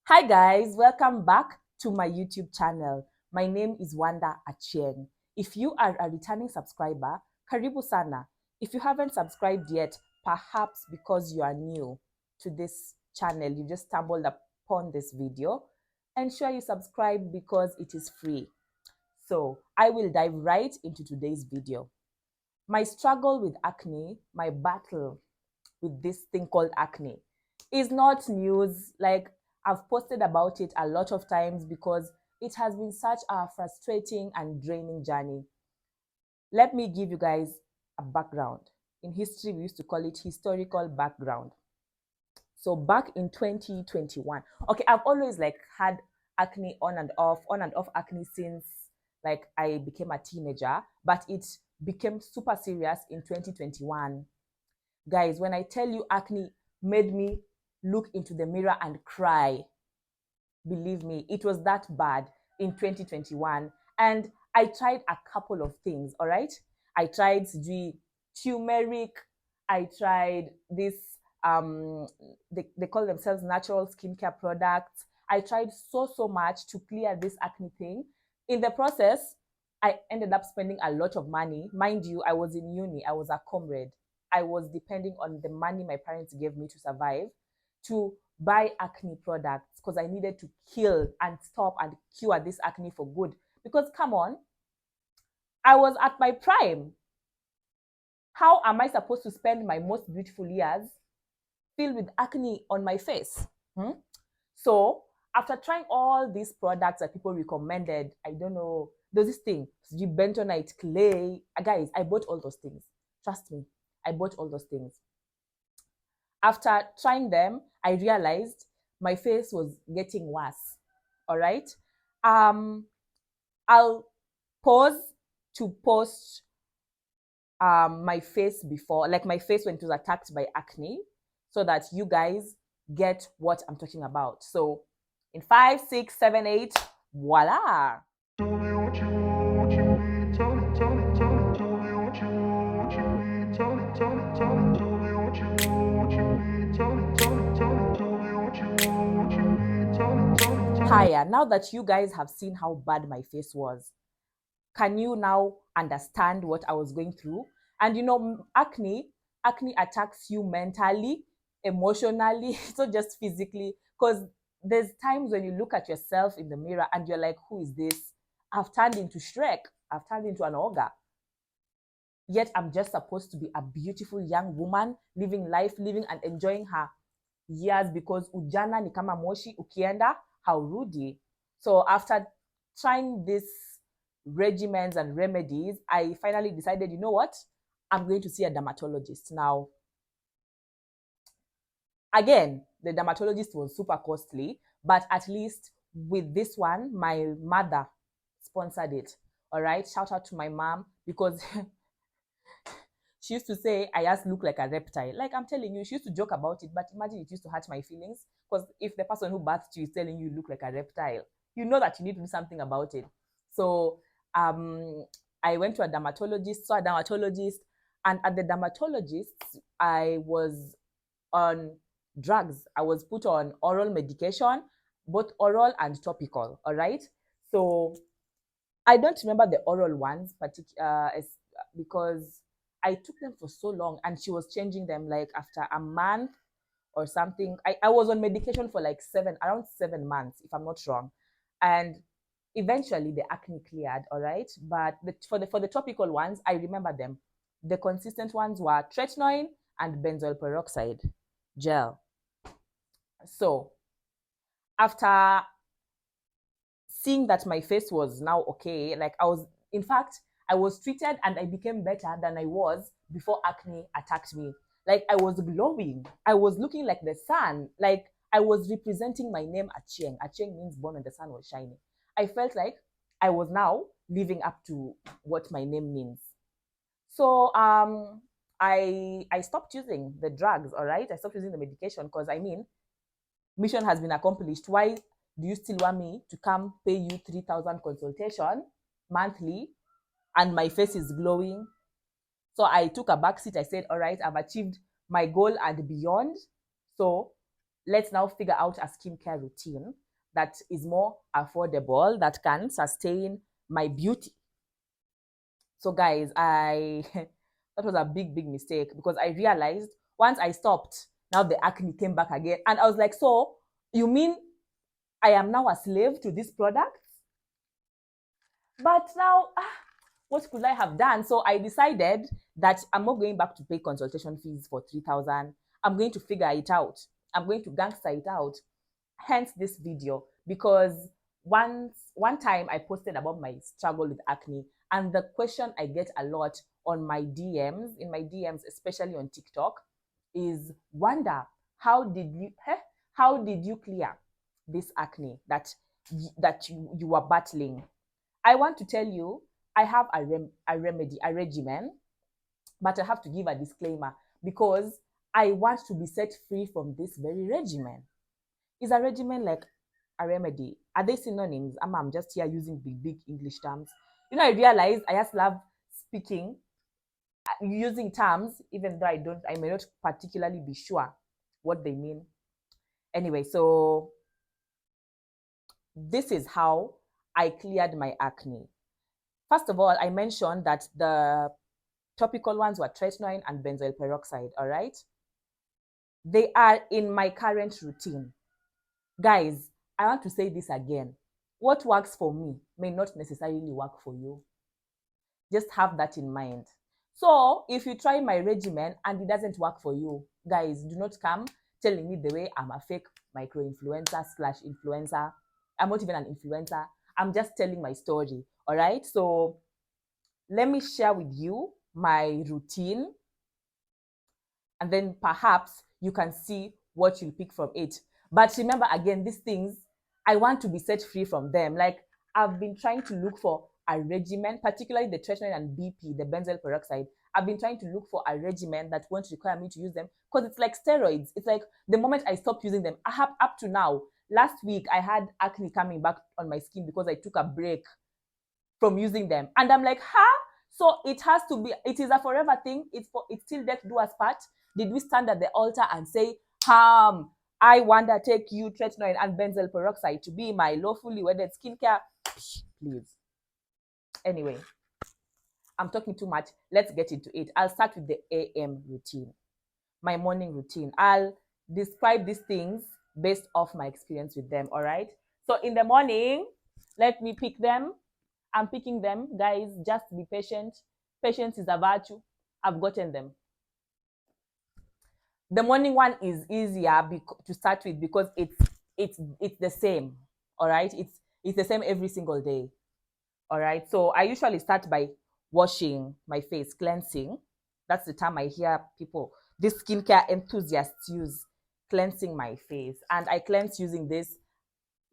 Hi guys, welcome back to my YouTube channel. My name is Wanda Achieng. If you are a returning subscriber, karibu sana. If you haven't subscribed yet, perhaps because you are new to this channel, you just stumbled upon this video, ensure you subscribe because it is free. So I will dive right into today's video. My struggle with acne, my battle with this thing called acne is not news. Like, I've posted about it a lot of times because it has been such a frustrating and draining journey. Let me give you guys a background. In history, we used to call it historical background. So back in 2021, okay, I've always had acne on and off acne since like I became a teenager, but it became super serious in 2021. Guys, when I tell you acne made me look into the mirror and cry, believe me, it was that bad in 2021. And I tried a couple of things, all right? I tried the turmeric, I tried this, they call themselves natural skincare products. I tried so much to clear this acne thing. In the process, I ended up spending a lot of money. Mind you, I was in uni, I was a comrade. I was depending on the money my parents gave me to survive to buy acne products because I needed to kill and stop and cure this acne for good. Because come on, I was at my prime. How am I supposed to spend my most beautiful years filled with acne on my face? So after trying all these products that people recommended, I don't know, there's this thing, bentonite clay. Guys, I bought all those things. Trust me, I bought all those things. After trying them, I realized my face was getting worse. All right. I'll pause to post my face before, like my face when it was attacked by acne, so that you guys get what I'm talking about. So in 5, 6, 7, 8, voila. Higher. Now that you guys have seen how bad my face was, can you now understand what I was going through? And you know, acne attacks you mentally, emotionally, it's not just physically. Because there's times when you look at yourself in the mirror and you're like, who is this? I've turned into Shrek. I've turned into an ogre. Yet I'm just supposed to be a beautiful young woman, living life, living and enjoying her years, because ujana ni kama moshi, ukienda haurudi. So after trying these regimens and remedies, I finally decided, you know what? I'm going to see a dermatologist. Now, again, the dermatologist was super costly, but at least with this one, my mother sponsored it. All right. Shout out to my mom, because she used to say I just look like a reptile. Like, I'm telling you, she used to joke about it, but imagine it used to hurt my feelings. Because if the person who birthed you is telling you look like a reptile, you know that you need to do something about it. So I went to a dermatologist, saw a dermatologist, and at the dermatologist, I was on drugs. I was put on oral medication, both oral and topical. All right. So I don't remember the oral ones, because I took them for so long, and she was changing them like after a month or something. I was on medication for like around 7 months, if I'm not wrong. And eventually the acne cleared, all right? But for the topical ones, I remember them. The consistent ones were Tretinoin and Benzoyl Peroxide gel. So after seeing that my face was now okay, like in fact, I was treated and I became better than I was before acne attacked me. Like, I was glowing. I was looking like the sun. Like, I was representing my name, Achieng. Achieng means born when the sun was shining. I felt like I was now living up to what my name means. So I stopped using the drugs, all right? I stopped using the medication because, I mean, mission has been accomplished. Why do you still want me to come pay you 3,000 consultation monthly and my face is glowing? So I took a back seat. I said, all right, I've achieved my goal and beyond. So let's now figure out a skincare routine that is more affordable, that can sustain my beauty. So, guys, that was a big mistake, because I realized once I stopped, now the acne came back again. And I was like, so you mean I am now a slave to this product? But now, what could I have done? So I decided that I'm not going back to pay consultation fees for 3,000. I'm going to figure it out. I'm going to gangster it out. Hence this video, because one time I posted about my struggle with acne, and the question I get a lot on my DMs, in my DMs, especially on TikTok, is, Wanda, how did you clear this acne that you were battling? I want to tell you, I have a remedy, a regimen, but I have to give a disclaimer, because I want to be set free from this very regimen. Is a regimen like a remedy? Are they synonyms? I'm just here using big English terms. I realize I just love speaking, using terms, even though I may not particularly be sure what they mean. Anyway, so this is how I cleared my acne. First of all, I mentioned that the topical ones were tretinoin and benzoyl peroxide, all right? They are in my current routine. Guys, I want to say this again. What works for me may not necessarily work for you. Just have that in mind. So if you try my regimen and it doesn't work for you, guys, do not come telling me the way I'm a fake micro-influencer/influencer. I'm not even an influencer. I'm just telling my story, all right? So let me share with you my routine, and then perhaps you can see what you'll pick from it. But remember, again, these things, I want to be set free from them. Like, I've been trying to look for a regimen, particularly the tretinoin and BP, the benzoyl peroxide. I've been trying to look for a regimen that won't require me to use them, because it's like steroids. It's like the moment I stopped using them, I have up to now. Last week, I had acne coming back on my skin because I took a break from using them. And I'm like, so it has to be, it is a forever thing. It's till death do us part. Did we stand at the altar and say, I want to take you tretinoin and benzoyl peroxide to be my lawfully wedded skincare? Please. Anyway, I'm talking too much. Let's get into it. I'll start with the AM routine, my morning routine. I'll describe these things based off my experience with them, all right? So in the morning, let me pick them. I'm picking them, guys. Just be patient. Patience is a virtue. I've gotten them. The morning one is easier to start with, because it's the same. All right, it's the same every single day. All right. So I usually start by washing my face, cleansing. That's the term I hear people, these skincare enthusiasts, use, cleansing my face, and I cleanse using this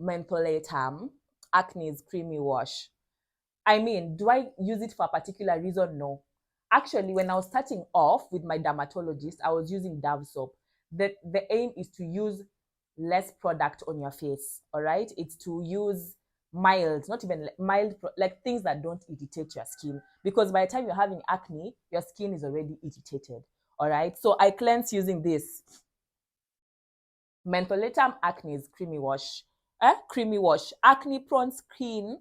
mentholatum Acne's creamy wash. I mean, do I use it for a particular reason? No. Actually, when I was starting off with my dermatologist, I was using Dove soap. The aim is to use less product on your face, all right? It's to use mild, not even mild, like things that don't irritate your skin. Because by the time you're having acne, your skin is already irritated, all right? So I cleanse using this mentholatum Acne's creamy wash. Creamy wash. Acne prone skin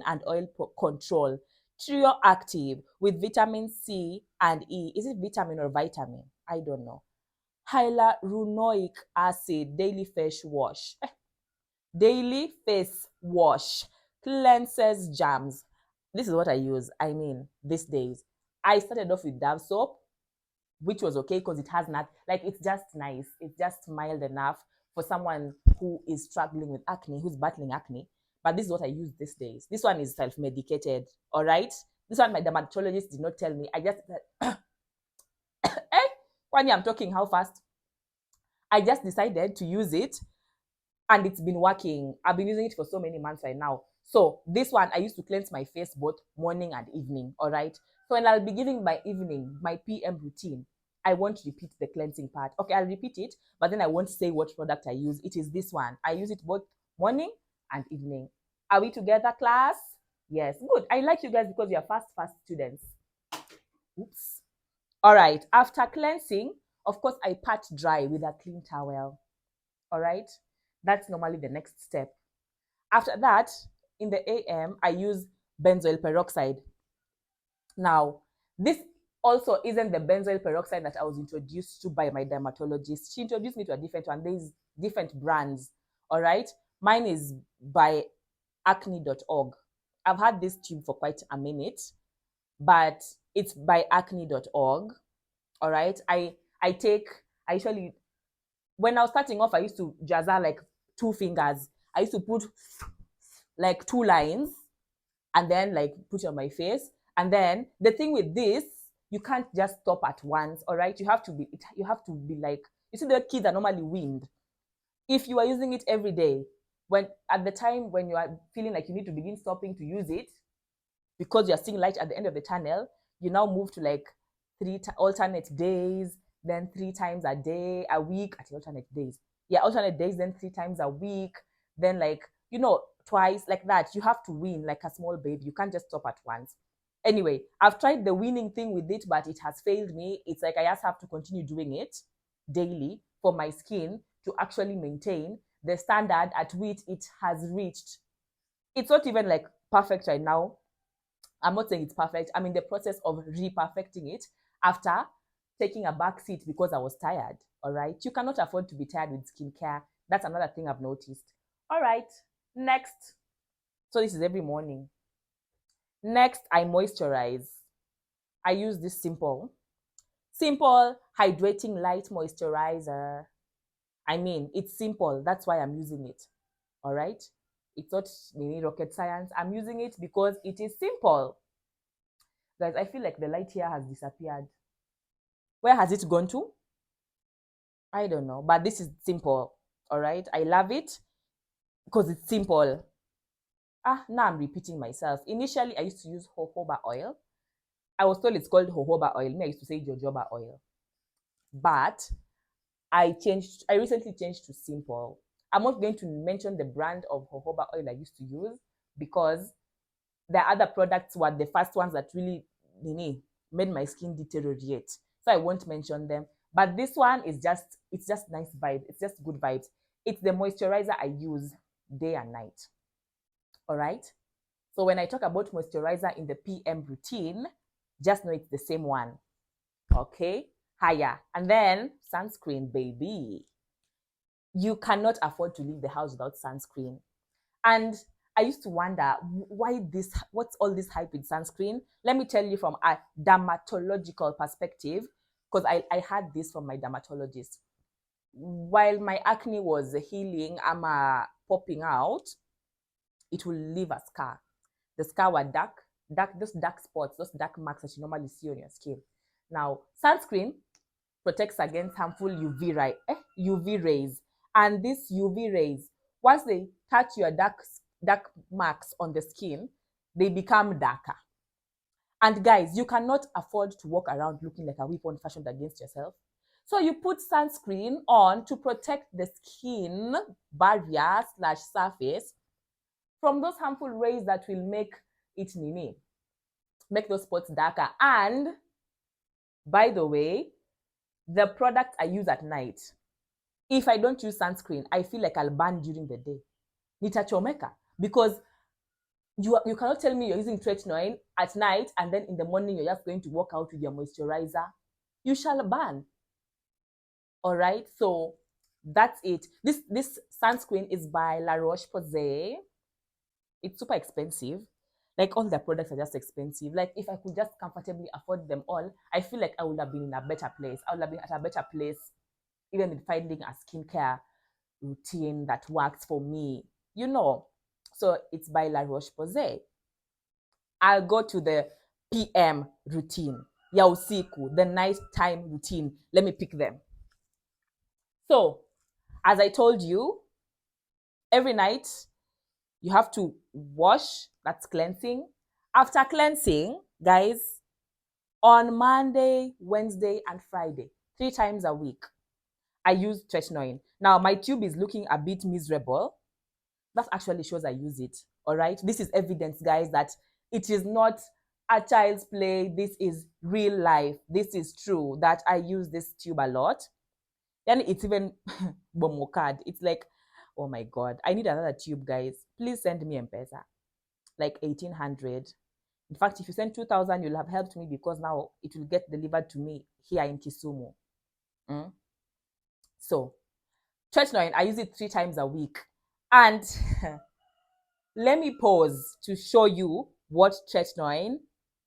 and oil control. Trio active with vitamin C and E. Is it vitamin or vitamin? I don't know. Hyaluronic acid daily face wash. Daily face wash cleanses germs. This is what I use. I mean, these days. I started off with Dove soap, which was okay because it has not, like, it's just nice. It's just mild enough for someone who is struggling with acne, who's battling acne. But this is what I use these days. This one is self-medicated, all right? This one, my dermatologist did not tell me. I just, when I'm talking how fast, I just decided to use it, and it's been working. I've been using it for so many months right now. So this one, I used to cleanse my face both morning and evening, all right? So when I'll be giving my evening, my PM routine, I won't repeat the cleansing part. Okay, I'll repeat it, but then I won't say what product I use. It is this one. I use it both morning and evening. Are we together, class? Yes, good. I like you guys because you're fast students. Oops. All right, after cleansing, Of course, I pat dry with a clean towel. All right. That's normally the next step. After that, in the AM, I use benzoyl peroxide. Now, this also isn't the benzoyl peroxide that I was introduced to by my dermatologist. She introduced me to a different one. There's different brands. All right. Mine is by acne.org. I've had this tube for quite a minute, but it's by acne.org. All right. I usually, when I was starting off, I used to jazza like 2 fingers. I used to put like 2 lines and then like put it on my face. And then the thing with this, you can't just stop at once. All right. You have to be like, you see, the kids are normally weaned. If you are using it every day, when at the time when you are feeling like you need to begin stopping to use it, because you're seeing light at the end of the tunnel, you now move to like alternate days, then 3 times a day, a week at alternate days. Yeah, alternate days, then 3 times a week, then like, twice, like that. You have to wean like a small baby. You can't just stop at once. Anyway, I've tried the weaning thing with it, but it has failed me. It's like I just have to continue doing it daily for my skin to actually maintain the standard at which it has reached. It's not even like perfect right now. I'm not saying it's perfect. I'm in the process of re-perfecting it after taking a back seat because I was tired. All right. You cannot afford to be tired with skincare. That's another thing I've noticed. All right. Next. So this is every morning. Next, I moisturize. I use this simple hydrating light moisturizer. I mean, it's simple. That's why I'm using it. All right. It's not really rocket science. I'm using it because it is simple. Guys, I feel like the light here has disappeared. Where has it gone to? I don't know, but this is simple. All right. I love it because it's simple. Now I'm repeating myself. Initially, I used to use jojoba oil. I was told it's called jojoba oil. Me, I used to say jojoba oil. But I recently changed to simple. I'm not going to mention the brand of jojoba oil I used to use because the other products were the first ones that really made my skin deteriorate. So I won't mention them. But this one is it's just nice vibe. It's just good vibes. It's the moisturizer I use day and night. All right. So when I talk about moisturizer in the PM routine, just know it's the same one. Okay. Higher. And then sunscreen, baby. You cannot afford to leave the house without sunscreen. And I used to wonder what's all this hype with sunscreen? Let me tell you from a dermatological perspective, because I had this from my dermatologist. While my acne was healing, popping out, it will leave a scar. The scar were those dark spots, those dark marks that you normally see on your skin. Now, sunscreen protects against harmful UV rays. And these UV rays, once they touch your dark marks on the skin, they become darker. And guys, you cannot afford to walk around looking like a weapon fashioned against yourself. So you put sunscreen on to protect the skin barrier / surface from those harmful rays that will make those spots darker. And by the way, the product I use at night, if I don't use sunscreen, I feel like I'll burn during the day. Nitachomeka. Because you cannot tell me you're using tretinoin at night and then in the morning you're just going to walk out with your moisturizer. You shall burn. All right. So that's it. This sunscreen is by La Roche-Posay. It's super expensive. Like all the products are just expensive. Like if I could just comfortably afford them all, I feel like I would have been in a better place. I would have been at a better place, even in finding a skincare routine that works for me. So it's by La Roche-Posay. I'll go to the PM routine, ya usiku, the nighttime routine. Let me pick them. So, as I told you, every night you have to wash. That's cleansing. After cleansing, guys, on Monday, Wednesday, and Friday, 3 times a week, I use tretinoin. Now, my tube is looking a bit miserable. That actually shows I use it. All right. This is evidence, guys, that it is not a child's play. This is real life. This is true that I use this tube a lot. Then it's even bomokad. It's like, oh my God, I need another tube, guys. Please send me M-Pesa, like 1800. In fact, if you send 2000, you'll have helped me because now it will get delivered to me here in Kisumu. Mm? So, Tretinoin, I use it 3 times a week. And let me pause to show you what Tretinoin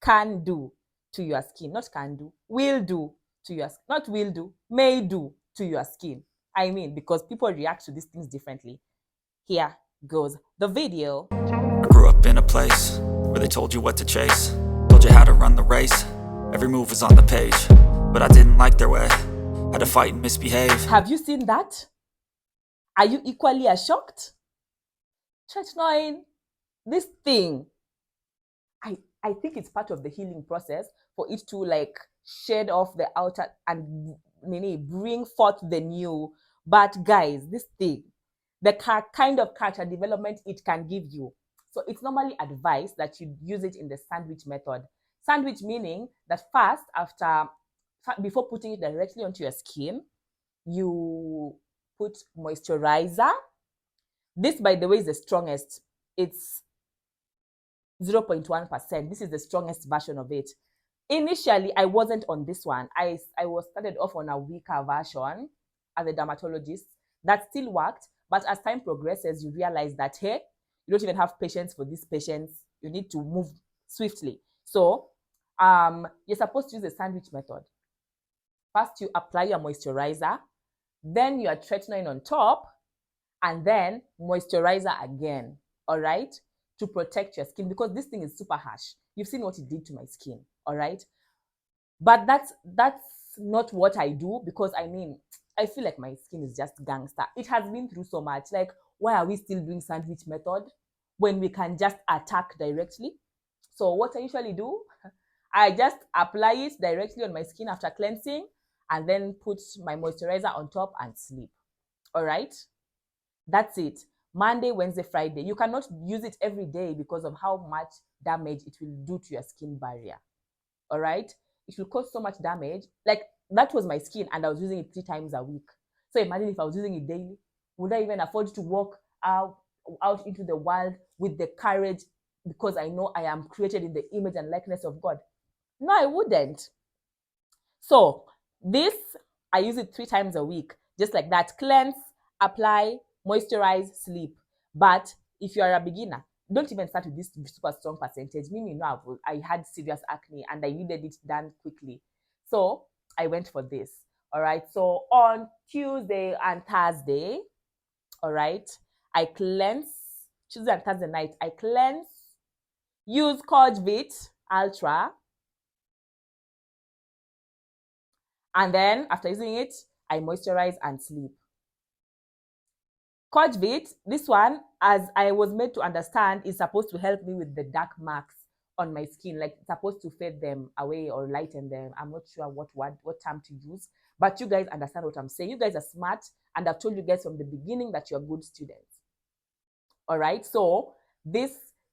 can do to your skin. Not can do, will do to your skin. Not will do, may do to your skin. I mean, because people react to these things differently. Here goes the video. I grew up in a place where they told you what to chase, told you how to run the race. Every move was on the page, but I didn't like their way. Had to fight and misbehave. Have you seen that? Are you equally as shocked? Tretinoin, this thing, I think it's part of the healing process for it to like shed off the outer and bring forth the new. But guys, this thing, the kind of character development it can give you. So it's normally advised that you use it in the sandwich method. Sandwich meaning that first, before putting it directly onto your skin, you put moisturizer. This, by the way, is the strongest. It's 0.1%. This is the strongest version of it. Initially, I wasn't on this one. I was started off on a weaker version as a dermatologist. That still worked, but as time progresses, you realize that, hey, you don't even have patience for these patients. You need to move swiftly. So you're supposed to use the sandwich method. First, you apply your moisturizer, then your tretinoin on top, and then moisturizer again, all right, to protect your skin, because this thing is super harsh. You've seen what it did to my skin, all right? But that's not what I do, because I mean, I feel like my skin is just gangster. It has been through so much. Like, why are we still doing sandwich method when we can just attack directly? So what I usually do, I just apply it directly on my skin after cleansing, and then put my moisturizer on top and sleep. All right? That's it. Monday, Wednesday, Friday. You cannot use it every day because of how much damage it will do to your skin barrier. All right? It will cause so much damage. Like, that was my skin, and I was using it 3 times a week. So imagine if I was using it daily. Would I even afford to walk out into the world with the courage, because I know I am created in the image and likeness of God? No, I wouldn't. So this, I use it 3 times a week, just like that. Cleanse, apply, moisturize, sleep. But if you are a beginner, don't even start with this super strong percentage. Me, I had serious acne and I needed it done quickly. So I went for this. All right. So on Tuesday and Thursday, all right, I cleanse. Tuesday and Thursday night, I cleanse. Use Cogvit Ultra. And then after using it, I moisturize and sleep. Cogvit, this one, as I was made to understand, is supposed to help me with the dark marks on my skin. Like, it's supposed to fade them away or lighten them. I'm not sure what term to use, but you guys understand what I'm saying. You guys are smart, and I've told you guys from the beginning that you're good students. All right, so this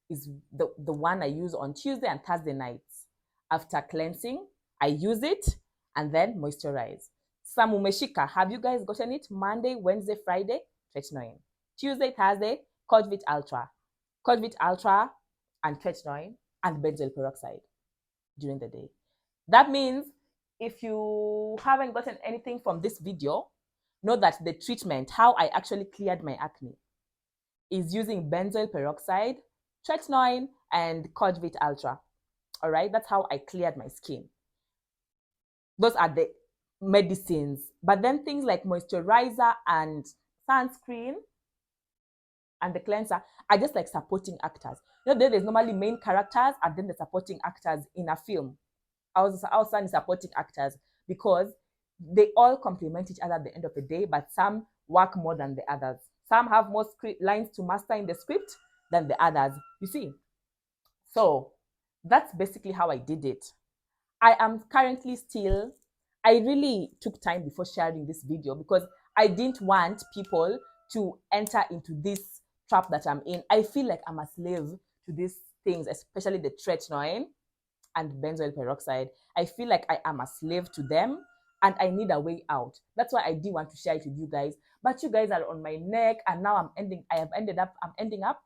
is the one I use on Tuesday and Thursday nights. After cleansing, I use it and then moisturize. Samumeshika, have you guys gotten it? Monday, Wednesday, Friday, Tretinoin. Tuesday, Thursday, Cogvit Ultra. Cogvit Ultra and Tretinoin and benzoyl peroxide during the day. That means if you haven't gotten anything from this video, know that the treatment, how I actually cleared my acne, is using benzoyl peroxide, Tretinoin, and Cogvit Ultra. All right, that's how I cleared my skin. Those are the medicines. But then things like moisturizer and sunscreen and the cleanser are just like supporting actors. You know, there's normally main characters and then the supporting actors in a film. Our son is supporting actors because they all complement each other at the end of the day, but some work more than the others. Some have more script lines to master in the script than the others, you see. So that's basically how I did it. I am currently still, I really took time before sharing this video because I didn't want people to enter into this trap that I'm in. I feel like I'm a slave to these things, especially the tretinoin. and benzoyl peroxide. I feel like I am a slave to them and I need a way out. That's why I did want to share it with you guys. But you guys are on my neck, and now I'm ending up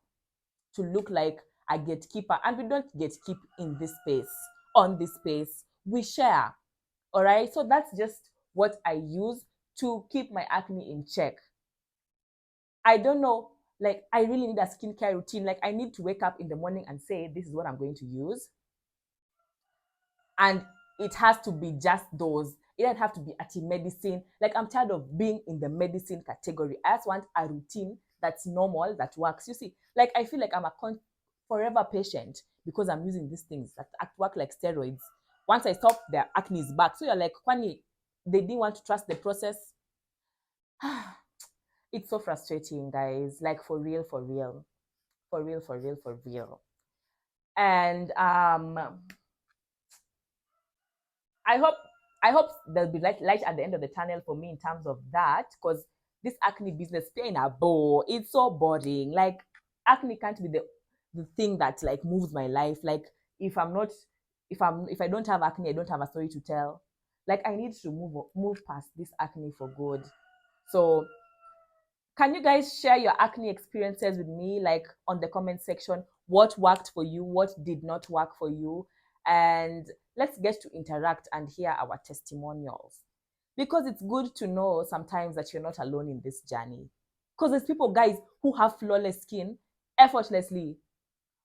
to look like a gatekeeper. And we don't gatekeep in this space, on this space. We share. All right. So that's just what I use to keep my acne in check. I don't know. Like, I really need a skincare routine. Like, I need to wake up in the morning and say, this is what I'm going to use. And it has to be just those. It doesn't have to be anti-medicine. Like, I'm tired of being in the medicine category. I just want a routine that's normal, that works. You see, like, I feel like I'm a forever patient because I'm using these things that work like steroids. Once I stop, their acne is back. So you're like, Kwani, they didn't want to trust the process. It's so frustrating, guys. Like, for real, for real. For real, for real, for real. And I hope there'll be light at the end of the tunnel for me in terms of that, because this acne business paying a bore, it's so boring. Like, acne can't be the thing that like moves my life. Like, if I don't have acne, I don't have a story to tell. Like, I need to move past this acne for good. So can you guys share your acne experiences with me, like on the comment section? What worked for you? What did not work for you? And let's get to interact and hear our testimonials. Because it's good to know sometimes that you're not alone in this journey. Because there's people, guys, who have flawless skin effortlessly.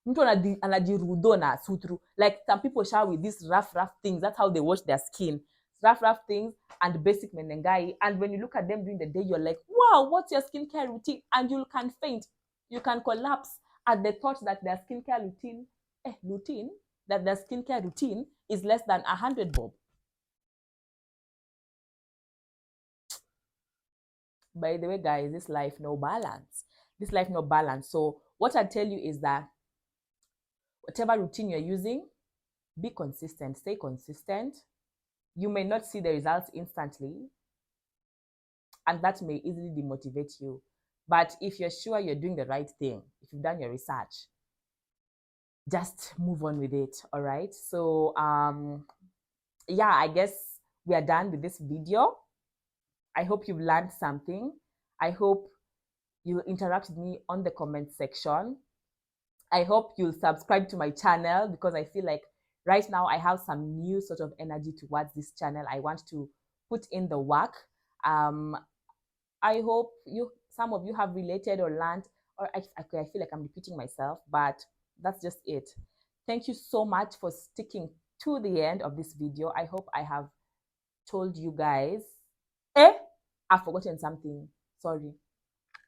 Mtu anajirudo na sutru. Like, some people shower with these rough things. That's how they wash their skin. Rough things and basic menengai. And when you look at them during the day, you're like, wow, what's your skincare routine? And you can faint. You can collapse at the thought that their skincare routine is less than 100 bob. By the way, guys, this life no balance. So what I tell you is that whatever routine you're using, be consistent. Stay consistent. You may not see the results instantly, and that may easily demotivate you. But if you're sure you're doing the right thing, if you've done your research, just move on with it. All right. So yeah, I guess we are done with this video. I hope you've learned something. I hope you interact with me on the comment section. I hope you'll subscribe to my channel, because I feel like right now I have some new sort of energy towards this channel. I want to put in the work. I hope some of you have related or learned, or I feel like I'm repeating myself, but that's just it. Thank you so much for sticking to the end of this video. I hope I have told you guys. I've forgotten something. Sorry.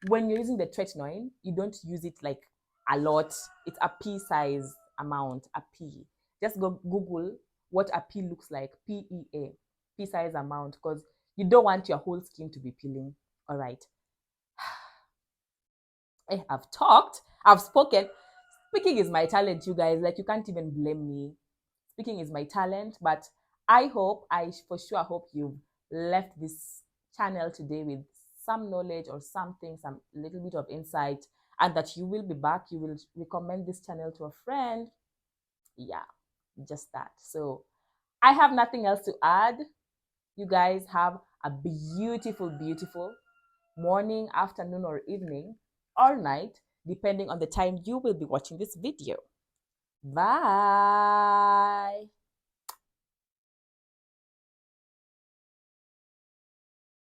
When you're using the tretinoin, you don't use it like a lot. It's a pea size amount, a pea. Just go Google what a pea looks like, PEA, pea size amount, because you don't want your whole skin to be peeling. All right. I've spoken. Speaking is my talent, you guys. Like, you can't even blame me. Speaking is my talent, but I for sure hope you've left this channel today with some knowledge or something, some little bit of insight, and that you will be back. You will recommend this channel to a friend. Yeah, just that. So I have nothing else to add. You guys have a beautiful, beautiful morning, afternoon, or evening, or night, depending on the time you will be watching this video. Bye.